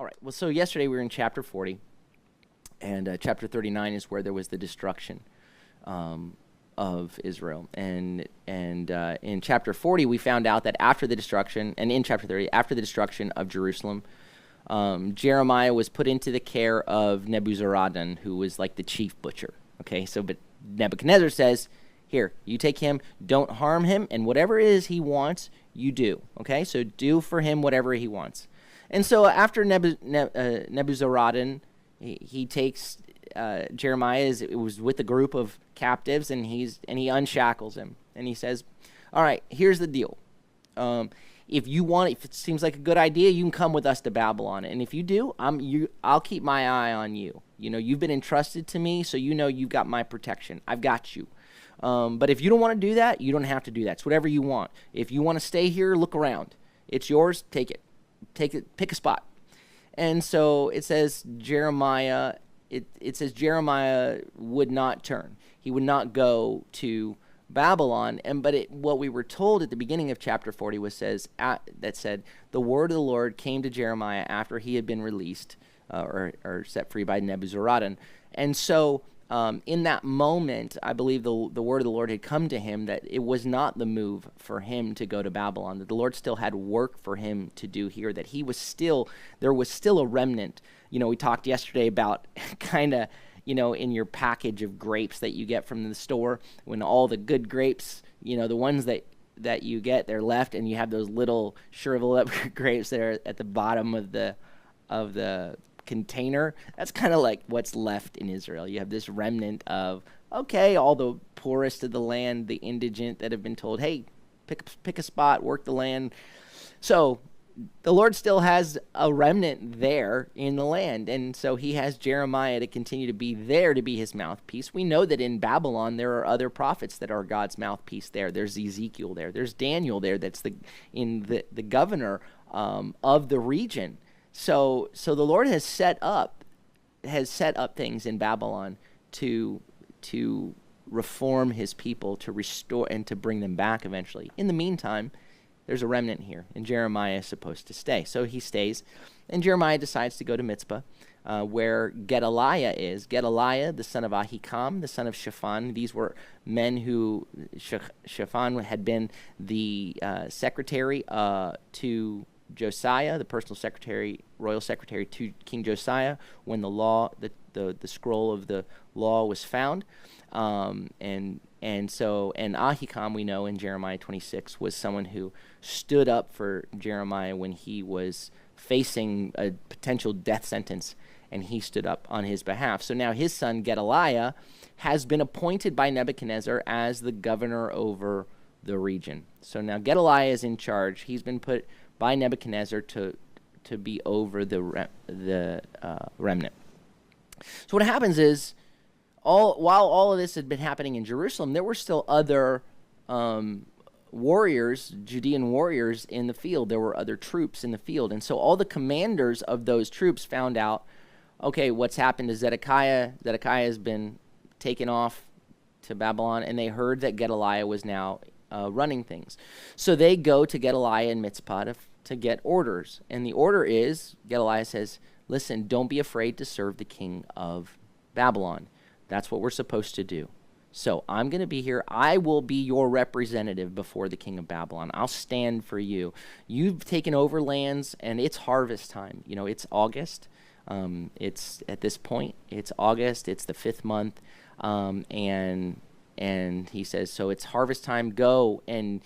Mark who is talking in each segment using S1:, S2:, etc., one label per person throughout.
S1: All right. Well, so yesterday we were in chapter 40, and chapter 39 is where there was the destruction of Israel. And in chapter 40, we found out that after the destruction, and in chapter 30, after the destruction of Jerusalem, Jeremiah was put into the care of Nebuzaradan, who was like the chief butcher. Okay, so but Nebuchadnezzar says, here, you take him, don't harm him, and whatever it is he wants, you do. Okay, so do for him whatever he wants. And so after Nebuzaradan, he takes Jeremiah, it was with a group of captives, and he unshackles him, and he says, all right, here's the deal. If it seems like a good idea, you can come with us to Babylon. And if you do, I'll keep my eye on you. You know, you've been entrusted to me, so you know you've got my protection. I've got you. But if you don't want to do that, you don't have to do that. It's whatever you want. If you want to stay here, look around. It's yours. Take it. Pick a spot. And so it says Jeremiah, it says Jeremiah would not turn. He would not go to Babylon. What we were told at the beginning of chapter 40 that said the word of the Lord came to Jeremiah after he had been released or set free by Nebuzaradan. And so in that moment, I believe the word of the Lord had come to him that it was not the move for him to go to Babylon, that the Lord still had work for him to do here, that there was still a remnant. You know, we talked yesterday about kind of, you know, in your package of grapes that you get from the store, when all the good grapes, you know, the ones that you get, they're left, and you have those little shriveled up grapes that are at the bottom of the container. That's kind of like what's left in Israel. You have this remnant of, okay, all the poorest of the land, the indigent that have been told, hey, pick a spot, work the land. So the Lord still has a remnant there in the land, and so he has Jeremiah to continue to be there to be his mouthpiece. We know that in Babylon there are other prophets that are God's mouthpiece there. There's Ezekiel there. There's Daniel there that's the governor of the region. So the Lord has set up things in Babylon to reform his people, to restore and to bring them back eventually. In the meantime, there's a remnant here, and Jeremiah is supposed to stay. So he stays, and Jeremiah decides to go to Mitzpah, where Gedaliah is. Gedaliah, the son of Ahikam, the son of Shaphan. These were men who, Shaphan had been the secretary to Josiah, the personal secretary, royal secretary to King Josiah, when the scroll of the law was found. And Ahikam, we know in Jeremiah 26, was someone who stood up for Jeremiah when he was facing a potential death sentence, and he stood up on his behalf. So now his son Gedaliah has been appointed by Nebuchadnezzar as the governor over the region. So now Gedaliah is in charge. He's been put by Nebuchadnezzar to be over the remnant. So what happens is, while all of this had been happening in Jerusalem, there were still other warriors, Judean warriors in the field. There were other troops in the field. And so all the commanders of those troops found out, okay, what's happened to Zedekiah? Zedekiah has been taken off to Babylon, and they heard that Gedaliah was now running things. So they go to Gedaliah in Mitzpah to get orders. And the order is, Gedaliah says, listen, don't be afraid to serve the king of Babylon. That's what we're supposed to do. So I'm going to be here. I will be your representative before the king of Babylon. I'll stand for you. You've taken over lands, and it's harvest time. You know, it's August. It's at this point, it's August. It's the 5th month. And he says, so it's harvest time. Go and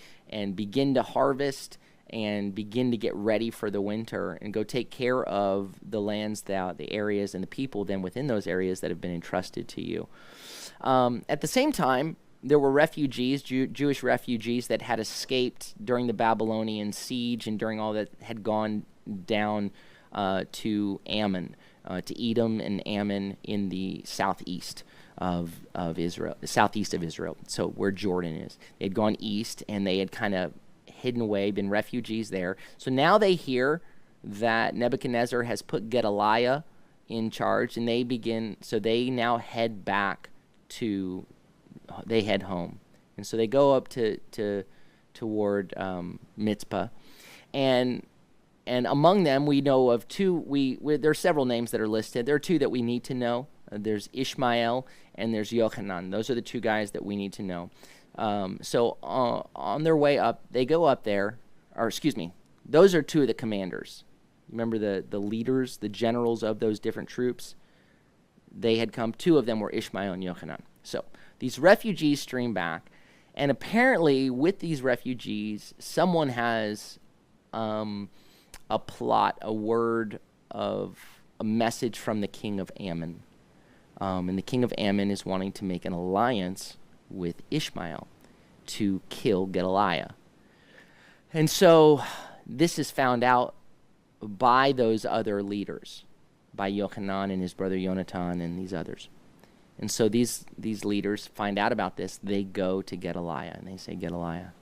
S1: begin to harvest and begin to get ready for the winter, and go take care of the lands, the areas, and the people then within those areas that have been entrusted to you. At the same time, there were refugees, Jewish refugees that had escaped during the Babylonian siege and during all that had gone down to Ammon, to Edom and Ammon in the southeast of Israel, the southeast of Israel, so where Jordan is. They'd gone east, and they had kind of hidden away, been refugees there. So now they hear that Nebuchadnezzar has put Gedaliah in charge, and they now head back they head home. And so they go up toward Mitzpah, and among them we know of two. There are several names that are listed. There are two that we need to know. There's Ishmael and there's Yochanan. Those are the two guys that we need to know. So on their way up, they go up there, or excuse me, those are two of the commanders. Remember the leaders, the generals of those different troops? They had come, two of them were Ishmael and Yochanan. So these refugees stream back, and apparently with these refugees, someone has a plot, a word of a message from the king of Ammon. And the king of Ammon is wanting to make an alliance with Ishmael to kill Gedaliah. And so this is found out by those other leaders, by Yochanan and his brother Yonatan and these others. And so these leaders find out about this. They go to Gedaliah and they say, Gedaliah,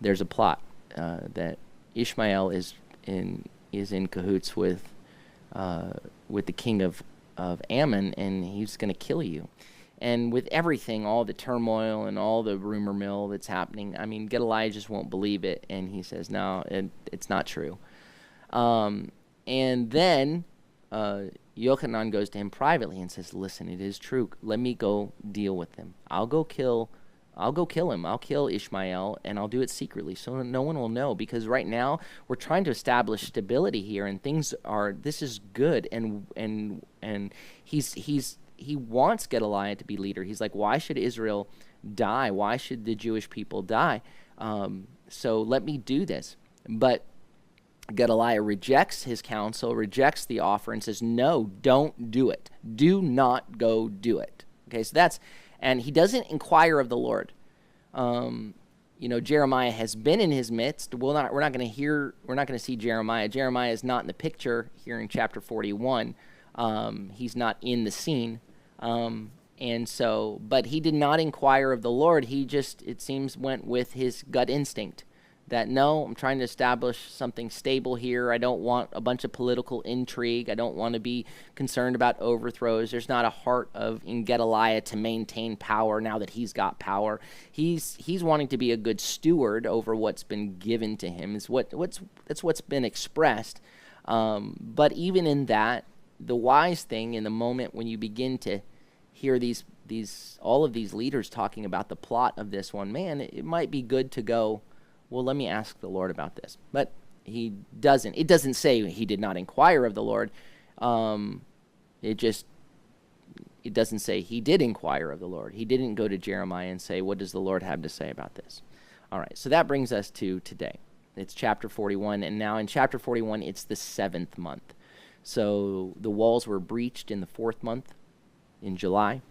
S1: there's a plot that Ishmael is in cahoots with the king of Ammon, and he's going to kill you. And with everything, all the turmoil and all the rumor mill that's happening, I mean, Gedaliah just won't believe it, and he says, no, it's not true. And then Yochanan goes to him privately and says, listen, it is true. Let me go deal with him. I'll go kill him. I'll kill Ishmael, and I'll do it secretly so no one will know, because right now we're trying to establish stability here, and this is good, and he wants Gedaliah to be leader. He's like, why should Israel die? Why should the Jewish people die? So let me do this. But Gedaliah rejects his counsel, rejects the offer, and says, no, don't do it. Do not go do it. Okay, so and he doesn't inquire of the Lord. Jeremiah has been in his midst. We're not going to see Jeremiah. Jeremiah is not in the picture here in chapter 41. He's not in the scene. But he did not inquire of the Lord. He just, it seems, went with his gut instinct that, no, I'm trying to establish something stable here. I don't want a bunch of political intrigue. I don't want to be concerned about overthrows. There's not a heart in Gedaliah to maintain power now that he's got power. He's wanting to be a good steward over what's been given to him. That's what's been expressed. But even in that, the wise thing in the moment when you begin to hear all of these leaders talking about the plot of this one, man, it might be good to go, well, let me ask the Lord about this. But he doesn't. It doesn't say he did not inquire of the Lord. It doesn't say he did inquire of the Lord. He didn't go to Jeremiah and say, what does the Lord have to say about this? All right, so that brings us to today. It's chapter 41, and now in chapter 41, it's the 7th month. So the walls were breached in the 4th month, in July.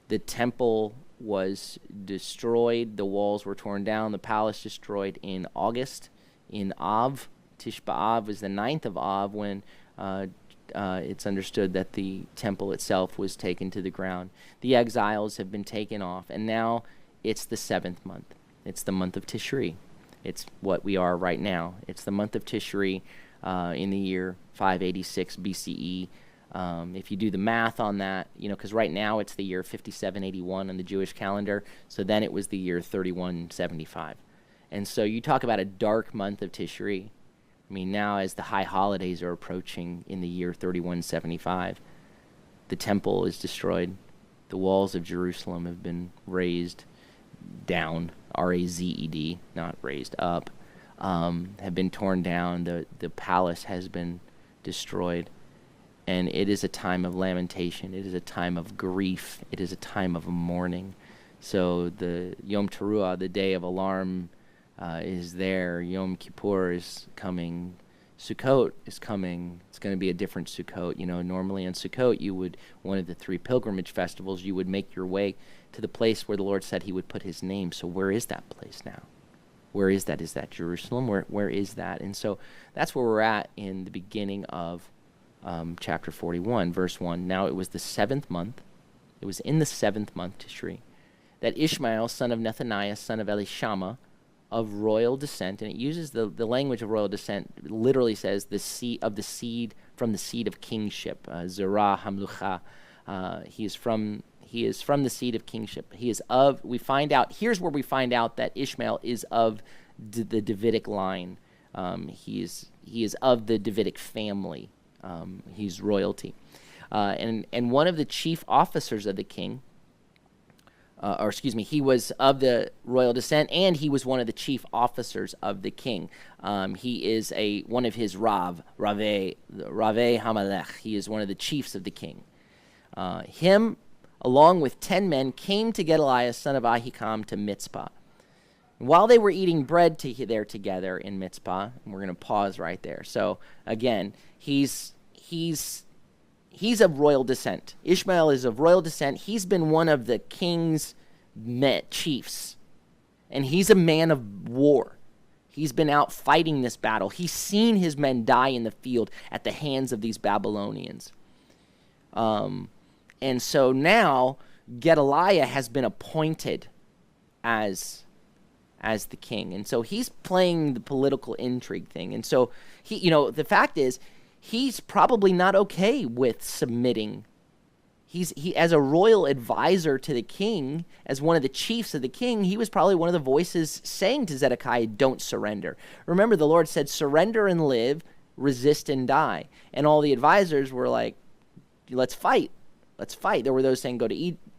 S1: The temple was destroyed. The walls were torn down. The palace destroyed in August. In Av, Tish B'Av was the 9th of Av when it's understood that the temple itself was taken to the ground. The exiles have been taken off, and now it's the 7th month. It's the month of Tishri. It's what we are right now. It's the month of Tishri in the year 586 BCE. If you do the math on that, because right now it's the year 5781 on the Jewish calendar, so then it was the year 3175. And so you talk about a dark month of Tishri. I mean, now as the high holidays are approaching in the year 3175, the temple is destroyed. The walls of Jerusalem have been razed down, R-A-Z-E-D, not raised up, have been torn down. The palace has been destroyed. And it is a time of lamentation. It is a time of grief. It is a time of mourning. So the Yom Teruah, the day of alarm, is there. Yom Kippur is coming. Sukkot is coming. It's going to be a different Sukkot. Normally on Sukkot, one of the 3 pilgrimage festivals, you would make your way to the place where the Lord said he would put his name. So where is that place now? Where is that? Is that Jerusalem? Where is that? And so that's where we're at in the beginning of chapter 41, verse 1. Now it was the 7th month. It was in the 7th month, Tishri, that Ishmael, son of Nethaniah, son of Elishama, of royal descent, and it uses the language of royal descent, literally says from the seed of kingship, Zerah Hamlucha. He is from the seed of kingship. Here's where we find out that Ishmael is of the Davidic line. He is of the Davidic family. He's royalty. And one of the chief officers of the king, he was of the royal descent, and he was one of the chief officers of the king. He is one of his Rave Hamelech. He is one of the chiefs of the king. Him, along with 10 men, came to Gedaliah, son of Ahikam, to Mitzpah. While they were eating bread there together in Mitzpah, and we're going to pause right there. So again, he's of royal descent. Ishmael is of royal descent. He's been one of the king's chiefs, and he's a man of war. He's been out fighting this battle. He's seen his men die in the field at the hands of these Babylonians. And so now Gedaliah has been appointed as the king. And so he's playing the political intrigue thing. And so the fact is, he's probably not okay with submitting. He as a royal advisor to the king, as one of the chiefs of the king, he was probably one of the voices saying to Zedekiah, don't surrender. Remember, the Lord said, surrender and live, resist and die. And all the advisors were like, let's fight. Let's fight. There were those saying,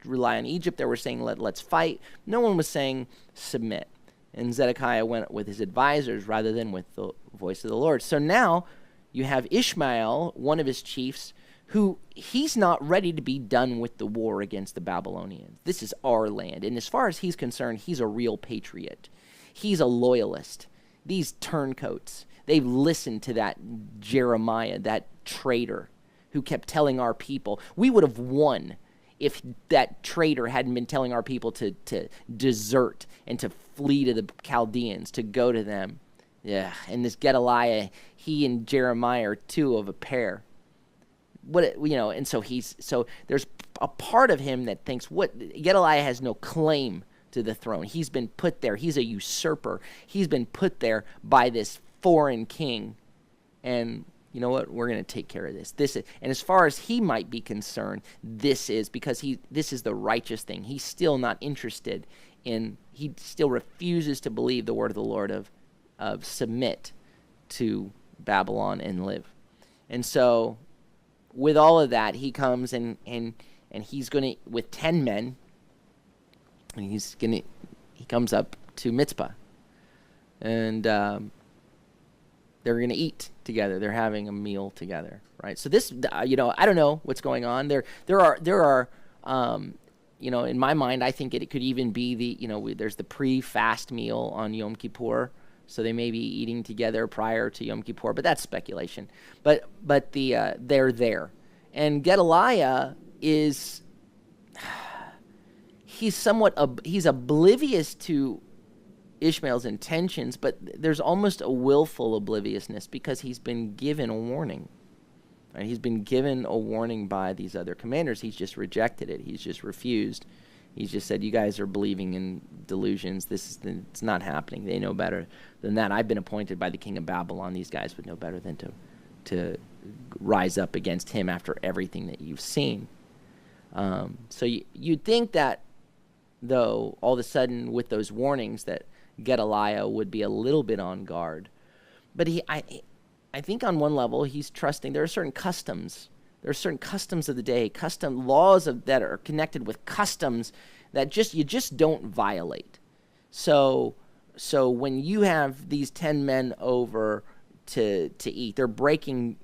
S1: rely on Egypt. There were saying, let's fight. No one was saying, submit. And Zedekiah went with his advisors rather than with the voice of the Lord. So now you have Ishmael, one of his chiefs, who he's not ready to be done with the war against the Babylonians. This is our land. And as far as he's concerned, he's a real patriot. He's a loyalist. These turncoats, they've listened to that Jeremiah, that traitor, who kept telling our people. We would have won if that traitor hadn't been telling our people to desert and to flee to the Chaldeans, to go to them. Yeah, and this Gedaliah, he and Jeremiah are two of a pair. And so there's a part of him that thinks Gedaliah has no claim to the throne. He's been put there. He's a usurper. He's been put there by this foreign king, and you know what? We're going to take care of this. And as far as he might be concerned, this is the righteous thing. He's still not interested in. He still refuses to believe the word of the Lord of submit to Babylon and live. And so, with all of that, he comes and he's going to, with 10 men, and he comes up to Mitzpah, and they're going to eat together. They're having a meal together, right? So this, I don't know what's going on. There are, in my mind, I think it could even be there's the pre-fast meal on Yom Kippur. So they may be eating together prior to Yom Kippur, but that's speculation. But they're there. And Gedaliah he's he's oblivious to Ishmael's intentions, but there's almost a willful obliviousness because he's been given a warning. Right? He's been given a warning by these other commanders. He's just rejected it. He's just refused. He's just said, you guys are believing in delusions. It's not happening. They know better than that. I've been appointed by the king of Babylon. These guys would know better than to rise up against him after everything that you've seen. So you'd think that, though, all of a sudden with those warnings that Gedaliah would be a little bit on guard. But I think on one level he's trusting. There are certain customs. There are certain customs of the day, custom laws that are connected with customs that you just don't violate. So when you have these 10 men over to eat, they're breaking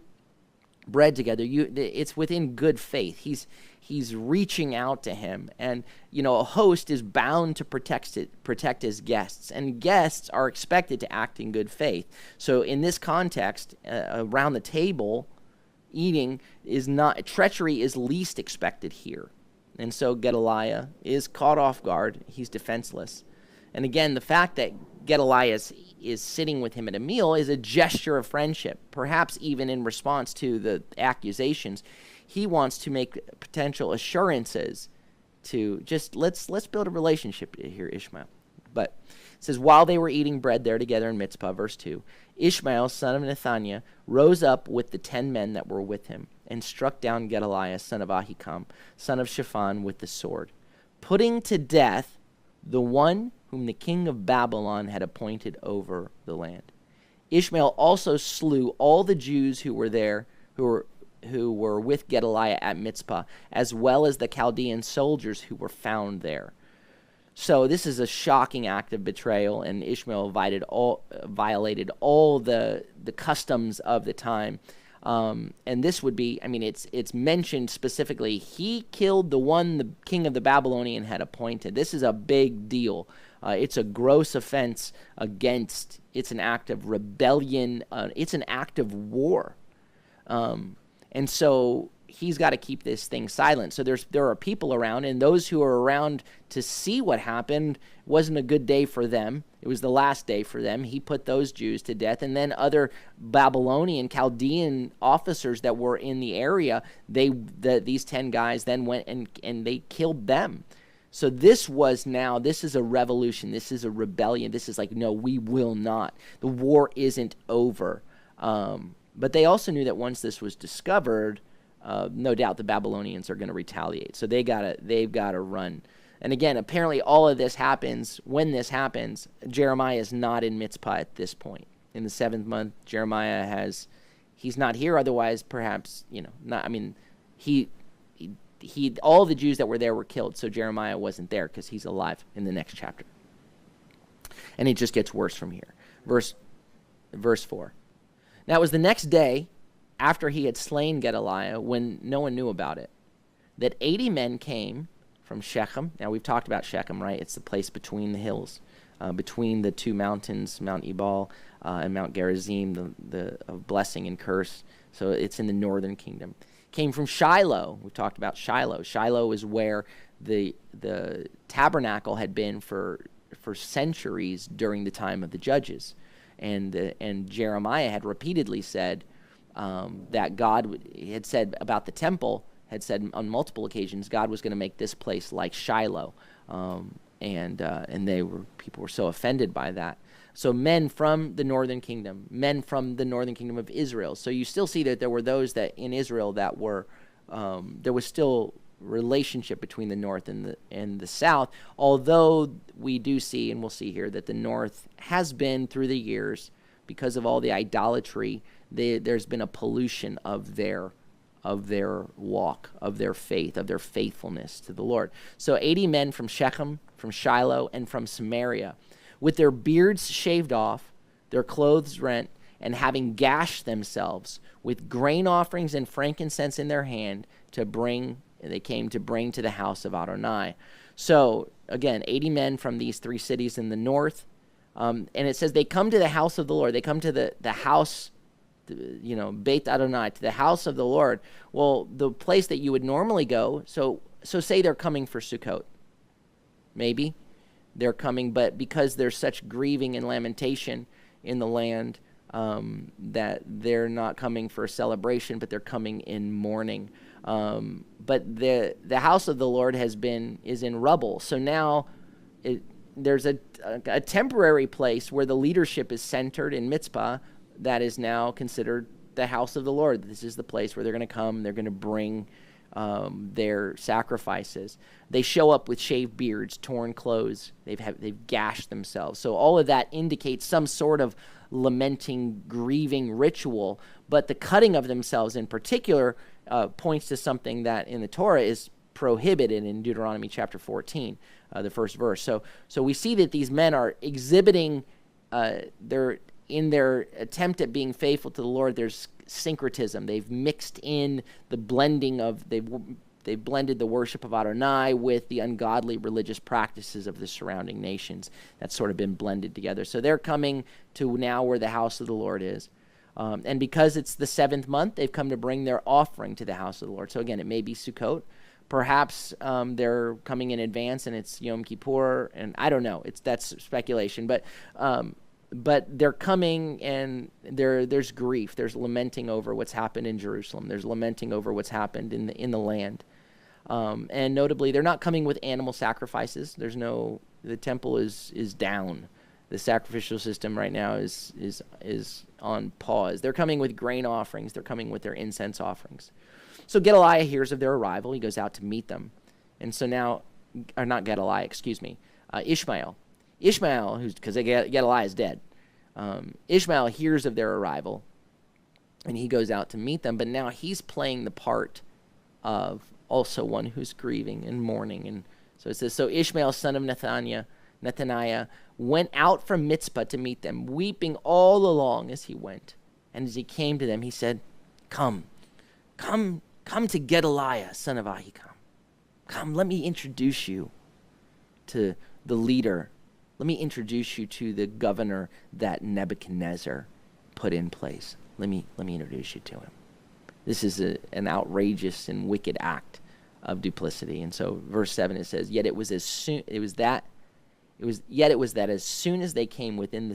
S1: bread together. It's within good faith. He's reaching out to him, and a host is bound to protect his guests, and guests are expected to act in good faith. So in this context, around the table, eating treachery is least expected here. And so Gedaliah is caught off guard. He's defenseless. And again, the fact that Gedaliah is sitting with him at a meal is a gesture of friendship, perhaps even in response to the accusations. He wants to make potential assurances to just let's build a relationship here, Ishmael. But it says, while they were eating bread there together in Mitzpah, verse 2, Ishmael, son of Nethaniah, rose up with the 10 men that were with him and struck down Gedaliah, son of Ahikam, son of Shaphan, with the sword, putting to death the one whom the king of Babylon had appointed over the land. Ishmael also slew all the Jews who were there, who were with Gedaliah at Mizpah, as well as the Chaldean soldiers who were found there. So this is a shocking act of betrayal, and Ishmael violated all the customs of the time. And this would be, it's mentioned specifically, he killed the one the king of the Babylonian had appointed. This is a big deal. It's a gross offense against, it's an act of rebellion, it's an act of war. And so he's got to keep this thing silent. So there are people around, and those who are around to see what happened. Wasn't a good day for them. It was the last day for them. He put those Jews to death, and then other Babylonian, Chaldean officers that were in the area, these 10 guys then went and they killed them. So this is a revolution. This is a rebellion. This is like, no, we will not. The war isn't over. But they also knew that once this was discovered, no doubt the Babylonians are going to retaliate. So they've got to run. And again, apparently all of this happens. When this happens, Jeremiah is not in Mizpah at this point. In the 7th month, Jeremiah he's not here. Otherwise, perhaps, all the Jews that were there were killed. So Jeremiah wasn't there because he's alive in the next chapter. And it just gets worse from here. Verse 4. Now it was the next day after he had slain Gedaliah, when no one knew about it, that 80 men came from Shechem. Now we've talked about Shechem, right? It's the place between the hills, between the two mountains, Mount Ebal and Mount Gerizim, the of blessing and curse. So it's in the northern kingdom. Came from Shiloh. We've talked about Shiloh. Shiloh is where the tabernacle had been for centuries during the time of the judges. And Jeremiah had repeatedly said that God had said about the temple, had said on multiple occasions, God was going to make this place like Shiloh, and people were so offended by that. So men from the northern kingdom of Israel. So you still see that there were those that in Israel that were there was still relationship between the north and the south, although we do see, and we'll see here, that the north has been through the years, because of all the idolatry, there's been a pollution of their walk, of their faith, of their faithfulness to the Lord. So 80 men from Shechem, from Shiloh, and from Samaria, with their beards shaved off, their clothes rent, and having gashed themselves, with grain offerings and frankincense in their hand, they came to bring to the house of Adonai. So, again, 80 men from these 3 cities in the north. And it says they come to the house of the Lord. They come to the house, Beit Adonai, to the house of the Lord. Well, the place that you would normally go, so say they're coming for Sukkot. Maybe they're coming, but because there's such grieving and lamentation in the land, that they're not coming for a celebration, but they're coming in mourning. But the house of the Lord is in rubble. So now there's a temporary place where the leadership is centered in Mizpah that is now considered the house of the Lord. This is the place where they're going to come. They're going to bring their sacrifices. They show up with shaved beards, torn clothes. They've gashed themselves. So all of that indicates some sort of lamenting, grieving ritual. But the cutting of themselves in particular points to something that in the Torah is prohibited in Deuteronomy chapter 14, the first verse. So we see that these men are exhibiting in their attempt at being faithful to the Lord, there's syncretism. They've mixed in the blending of, they've blended the worship of Adonai with the ungodly religious practices of the surrounding nations. That's sort of been blended together. So they're coming to now where the house of the Lord is. And because it's the 7th month, they've come to bring their offering to the house of the Lord. So again, it may be Sukkot. Perhaps they're coming in advance and it's Yom Kippur, and I don't know. That's speculation. But they're coming, and there's grief. There's lamenting over what's happened in Jerusalem. There's lamenting over what's happened in the land. And notably, they're not coming with animal sacrifices. The temple is down. The sacrificial system right now is on pause. They're coming with grain offerings. They're coming with their incense offerings. So Gedaliah hears of their arrival. He goes out to meet them. And so now, or not Gedaliah, excuse me, Ishmael, because Gedaliah is dead. Ishmael hears of their arrival, and he goes out to meet them, but now he's playing the part of also one who's grieving and mourning. And so it says, so Ishmael, son of Nethaniah, went out from Mizpah to meet them, weeping all along as he went. And as he came to them, he said, come to Gedaliah, son of Ahikam. Come, let me introduce you to the leader. Let me introduce you to the governor that Nebuchadnezzar put in place. Let me introduce you to him. This is an outrageous and wicked act of duplicity. And so verse 7, it says, yet it was that as soon as they came within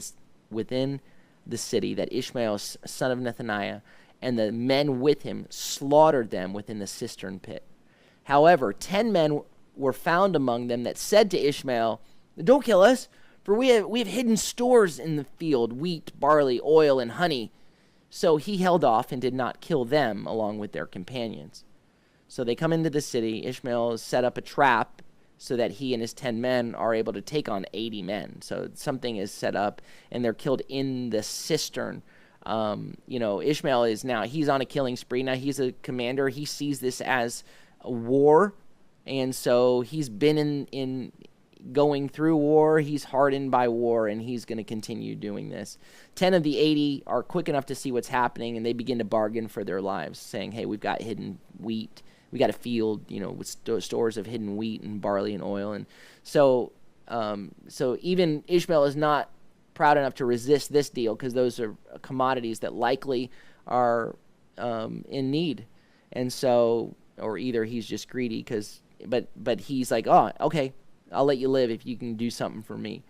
S1: the city, that Ishmael, son of Nethaniah, and the men with him slaughtered them within the cistern pit. However, 10 men were found among them that said to Ishmael, don't kill us, for we have hidden stores in the field, wheat, barley, oil, and honey. So he held off and did not kill them along with their companions. So they come into the city. Ishmael has set up a trap so that he and his 10 men are able to take on 80 men. So something is set up, and they're killed in the cistern. Ishmael is now, he's on a killing spree. Now he's a commander. He sees this as a war, and so he's been in going through war. He's hardened by war, and he's going to continue doing this. 10 of the 80 are quick enough to see what's happening, and they begin to bargain for their lives, saying, hey, we've got hidden wheat. We got a field, with stores of hidden wheat and barley and oil. And so even Ishmael is not proud enough to resist this deal, because those are commodities that likely are in need. And so, or either he's just greedy, but he's like, oh, okay, I'll let you live if you can do something for me.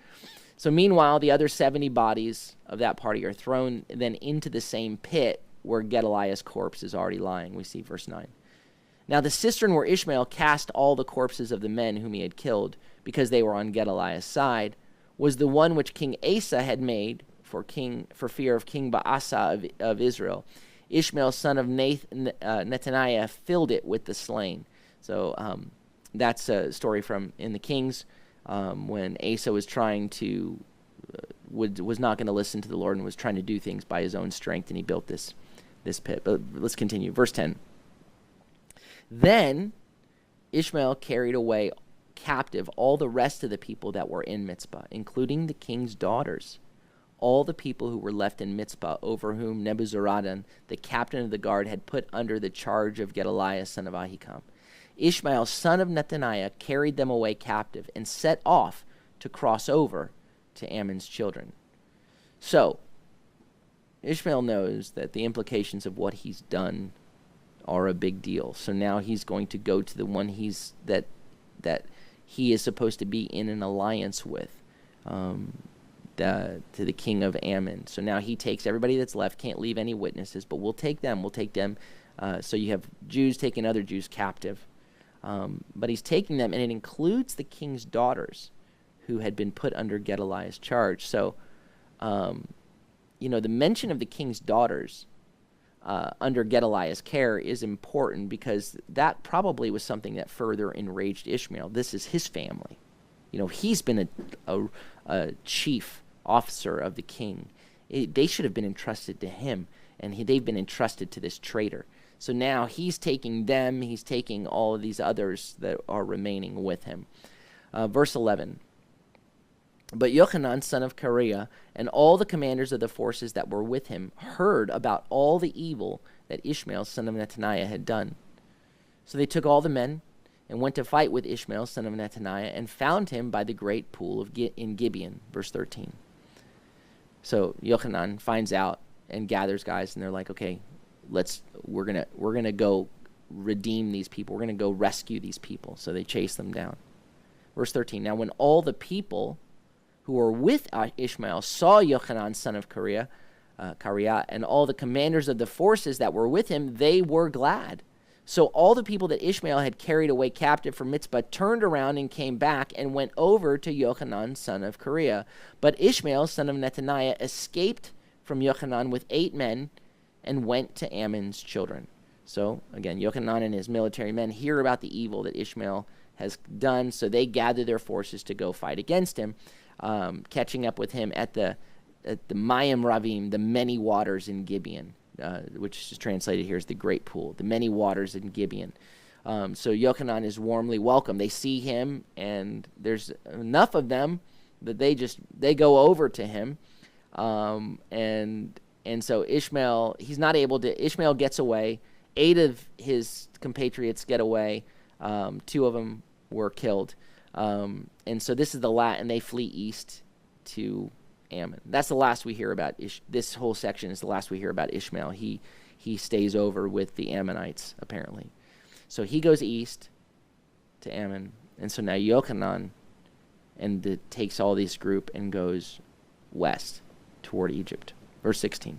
S1: So meanwhile, the other 70 bodies of that party are thrown then into the same pit where Gedaliah's corpse is already lying. We see verse 9. Now the cistern where Ishmael cast all the corpses of the men whom he had killed, because they were on Gedaliah's side, was the one which King Asa had made for fear of King Baasa of Israel. Ishmael, son of Nethaniah, filled it with the slain. So that's a story from in the Kings, when Asa was trying to was not going to listen to the Lord and was trying to do things by his own strength, and he built this pit. But let's continue. Verse 10. Then Ishmael carried away captive all the rest of the people that were in Mizpah, including the king's daughters, all the people who were left in Mizpah, over whom Nebuzaradan, the captain of the guard, had put under the charge of Gedaliah, son of Ahikam. Ishmael, son of Nethaniah, carried them away captive and set off to cross over to Ammon's children. So Ishmael knows that the implications of what he's done are a big deal. So now he's going to go to the one that he is supposed to be in an alliance with, to the king of Ammon. So now he takes everybody that's left, can't leave any witnesses, but we'll take them. So you have Jews taking other Jews captive. But he's taking them, and it includes the king's daughters who had been put under Gedaliah's charge. So, the mention of the king's daughters under Gedaliah's care is important, because that probably was something that further enraged Ishmael. This is his family. He's been a chief officer of the king. They should have been entrusted to him, and they've been entrusted to this traitor. So now he's taking them, he's taking all of these others that are remaining with him. Verse 11. But Yochanan, son of Kareah, and all the commanders of the forces that were with him heard about all the evil that Ishmael, son of Nethaniah, had done. So they took all the men and went to fight with Ishmael, son of Nethaniah, and found him by the great pool in Gibeon. Verse 13. So Yochanan finds out and gathers guys, and they're like, okay, we're gonna go redeem these people. We're gonna go rescue these people. So they chase them down. Verse 13. Now when all the people who were with Ishmael saw Yochanan, son of Kareah, and all the commanders of the forces that were with him, they were glad. So all the people that Ishmael had carried away captive from Mizpah turned around and came back and went over to Yochanan, son of Kareah. But Ishmael, son of Nethaniah, escaped from Yochanan with 8 men and went to Ammon's children. So again, Yochanan and his military men hear about the evil that Ishmael has done, so they gather their forces to go fight against him, catching up with him at the at the Mayim Ravim, the many waters in Gibeon, which is translated here as the great pool, the many waters in Gibeon. So Yochanan is warmly welcomed. They see him, and there's enough of them that they go over to him, and so Ishmael, he's not able to. Ishmael gets away. 8 of his compatriots get away. 2 of them were killed, and so this is the last, and they flee east to Ammon. That's the last we hear about. This whole section is the last we hear about Ishmael. He stays over with the Ammonites apparently. So he goes east to Ammon, and so now Yochanan takes all this group and goes west toward Egypt. Verse 16.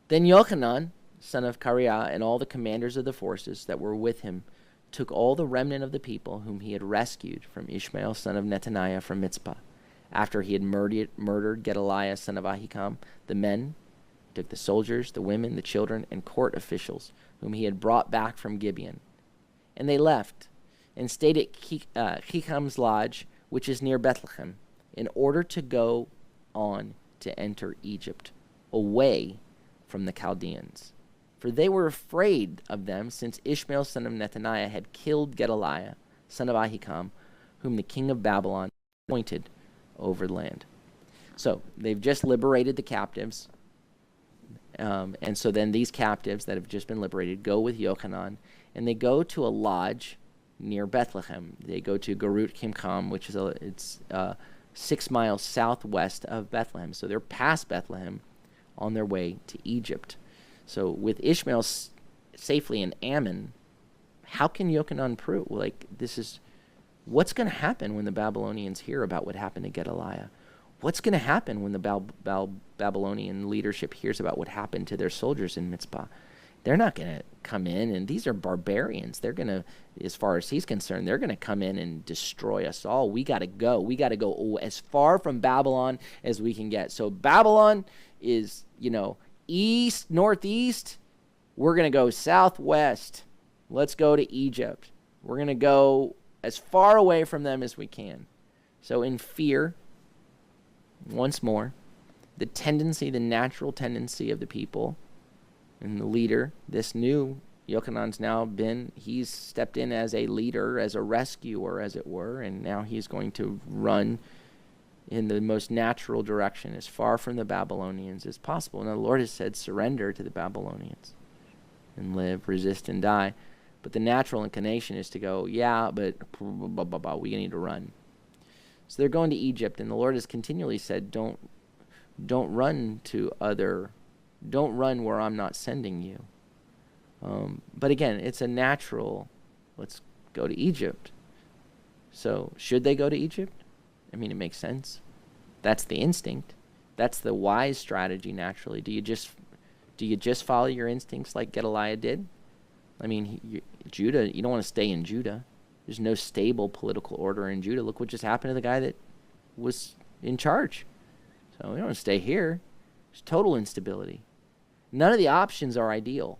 S1: Then Yochanan, son of Kareah, and all the commanders of the forces that were with him took all the remnant of the people whom he had rescued from Ishmael, son of Nethaniah, from Mizpah, after he had murdered Gedaliah, son of Ahikam, the men, took the soldiers, the women, the children, and court officials whom he had brought back from Gibeon. And they left and stayed at Chicham's lodge, which is near Bethlehem, in order to go on to enter Egypt, away from the Chaldeans. For they were afraid of them, since Ishmael, son of Nethaniah, had killed Gedaliah, son of Ahikam, whom the king of Babylon appointed over the land. So they've just liberated the captives. And so then these captives that have just been liberated go with Yochanan, and they go to a lodge near Bethlehem. They go to Garut Kimcham, which is 6 miles southwest of Bethlehem. So they're past Bethlehem on their way to Egypt. So with Ishmael safely in Ammon, how can Yochanan prove? What's going to happen when the Babylonians hear about what happened to Gedaliah? What's going to happen when the Babylonian leadership hears about what happened to their soldiers in Mizpah? They're not going to come in, and these are barbarians. They're going to, as far as he's concerned, they're going to come in and destroy us all. We got to go. We got to go as far from Babylon as we can get. So Babylon is, east, northeast. We're going to go southwest. Let's go to Egypt. We're going to go as far away from them as we can. So in fear, once more, the natural tendency of the people and the leader, this new Yochanan's he's stepped in as a leader, as a rescuer, as it were, and now he's going to run in the most natural direction, as far from the Babylonians as possible. And the Lord has said, surrender to the Babylonians and live, resist, and die. But the natural inclination is to go, but we need to run. So they're going to Egypt, and the Lord has continually said, don't run don't run where I'm not sending you. But again, it's a natural, let's go to Egypt. So should they go to Egypt? I mean, it makes sense. That's the instinct. That's the wise strategy naturally. Do you just follow your instincts like Gedaliah did? I mean, Judah, you don't want to stay in Judah. There's no stable political order in Judah. Look what just happened to the guy that was in charge. So we don't want to stay here. There's total instability. None of the options are ideal.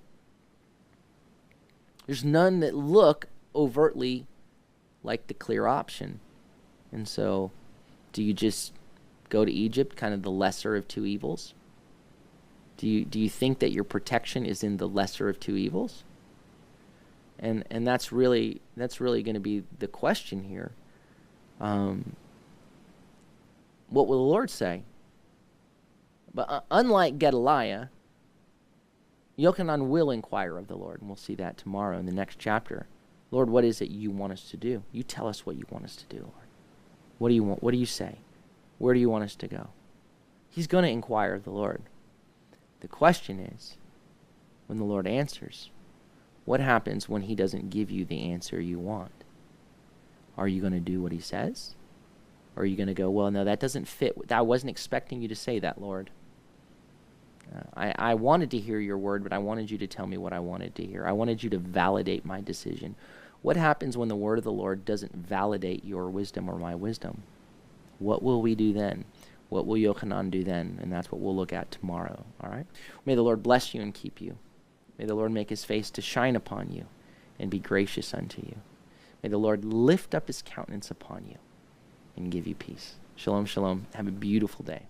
S1: There's none that look overtly like the clear option. And so, do you just go to Egypt, kind of the lesser of two evils? Do you think that your protection is in the lesser of two evils? And that's really going to be the question here. What will the Lord say? But unlike Gedaliah, Yochanan will inquire of the Lord, and we'll see that tomorrow in the next chapter. Lord, what is it you want us to do? You tell us what you want us to do, Lord. What do you want? What do you say? Where do you want us to go? He's going to inquire of the Lord. The question is, when the Lord answers, what happens when he doesn't give you the answer you want? Are you going to do what he says? Or are you going to go, well, no, that doesn't fit. I wasn't expecting you to say that, Lord. I wanted to hear your word, but I wanted you to tell me what I wanted to hear. I wanted you to validate my decision. What happens when the word of the Lord doesn't validate your wisdom or my wisdom? What will we do then? What will Yochanan do then? And that's what we'll look at tomorrow, all right? May the Lord bless you and keep you. May the Lord make his face to shine upon you and be gracious unto you. May the Lord lift up his countenance upon you and give you peace. Shalom, shalom. Have a beautiful day.